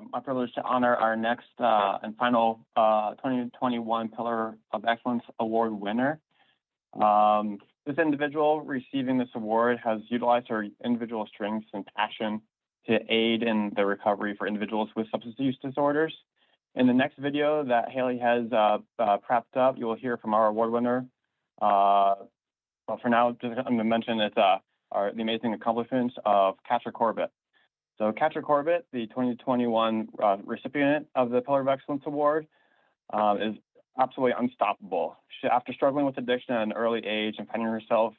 My privilege to honor our next and final 2021 Pillar of Excellence Award winner. This individual receiving this award has utilized her individual strengths and passion to aid in the recovery for individuals with substance use disorders. In the next video that Haley has prepped up, you will hear from our award winner. Well, for now, just I'm going to mention it's the amazing accomplishments of Catra Corbett. So Catra Corbett, the 2021 recipient of the Pillar of Excellence Award, is absolutely unstoppable. After struggling with addiction at an early age and finding herself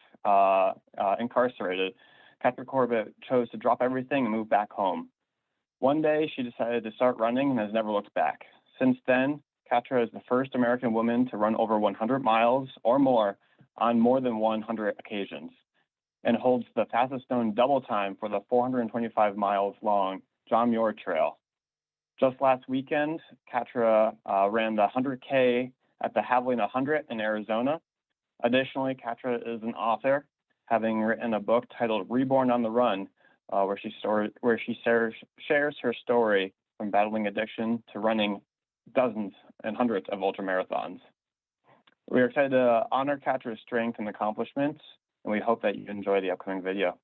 incarcerated, Catra Corbett chose to drop everything and move back home. One day, she decided to start running and has never looked back. Since then, Catra is the first American woman to run over 100 miles or more on more than 100 occasions, and holds the fastest known double time for the 425 miles long John Muir Trail. Just last weekend, Catra ran the 100K at the Javelin 100 in Arizona. Additionally, Catra is an author, having written a book titled Reborn on the Run, where she shares her story from battling addiction to running dozens and hundreds of ultramarathons. We are excited to honor Catra's strength and accomplishments, and we hope that you enjoy the upcoming video.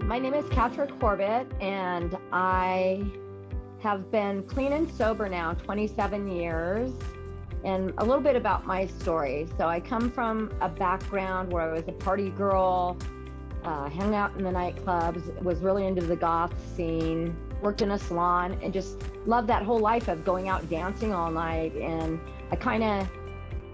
My name is Catra Corbett, and I have been clean and sober now 27 years. And a little bit about my story. So I come from a background where I was a party girl, hung out in the nightclubs, was really into the goth scene, worked in a salon, and just loved that whole life of going out dancing all night. And I kind of,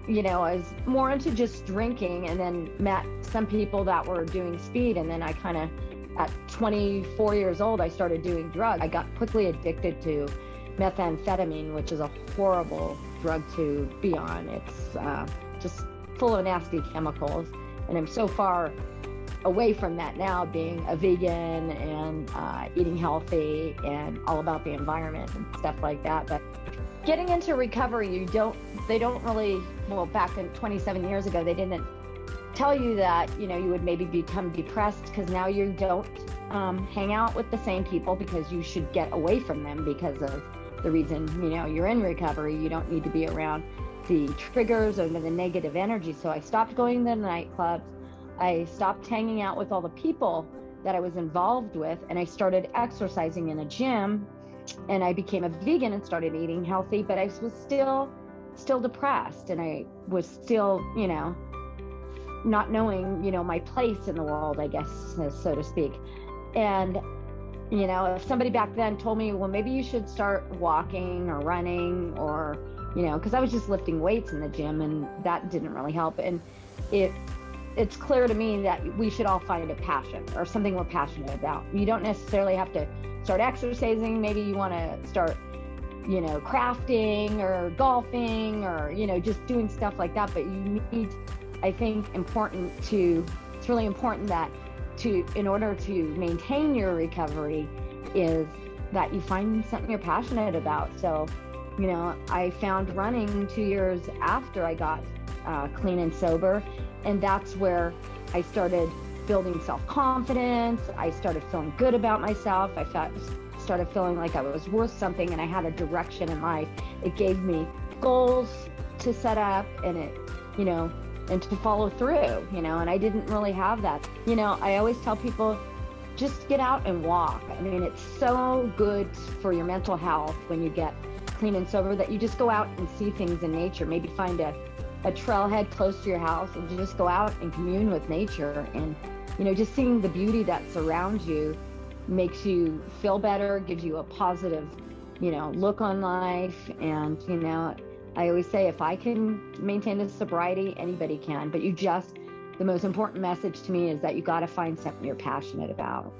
I was more into just drinking, and then met some people that were doing speed. And then I kind of, at 24 years old, I started doing drugs. I got quickly addicted to methamphetamine, which is a horrible drug to be on. It's just full of nasty chemicals, and I'm so far away from that now, being a vegan and eating healthy and all about the environment and stuff like that. But getting into recovery, they don't really, well, back in 27 years ago, they didn't tell you that you would maybe become depressed, because now you don't hang out with the same people, because you should get away from them because of the reason you're in recovery. You don't need to be around the triggers or the negative energy. So I stopped going to the nightclubs. I stopped hanging out with all the people that I was involved with, and I started exercising in a gym, and I became a vegan and started eating healthy. But I was still depressed, and I was still not knowing my place in the world, I guess, so to speak. And if somebody back then told me, well, maybe you should start walking or running, or, because I was just lifting weights in the gym, and that didn't really help. And it's clear to me that we should all find a passion or something we're passionate about. You don't necessarily have to start exercising. Maybe you want to start, crafting or golfing, or, just doing stuff like that. But you need, I think, it's really important that in order to maintain your recovery is that you find something you're passionate about. So, I found running 2 years after I got clean and sober, and that's where I started building self-confidence. I started feeling good about myself. I started feeling like I was worth something, and I had a direction in life. It gave me goals to set up, and and to follow through, and I didn't really have that. I always tell people, just get out and walk. I mean, it's so good for your mental health when you get clean and sober, that you just go out and see things in nature. Maybe find a trailhead close to your house and just go out and commune with nature. And, just seeing the beauty that surrounds you makes you feel better, gives you a positive, look on life. And, I always say, if I can maintain this sobriety, anybody can. But the most important message to me is that you got to find something you're passionate about.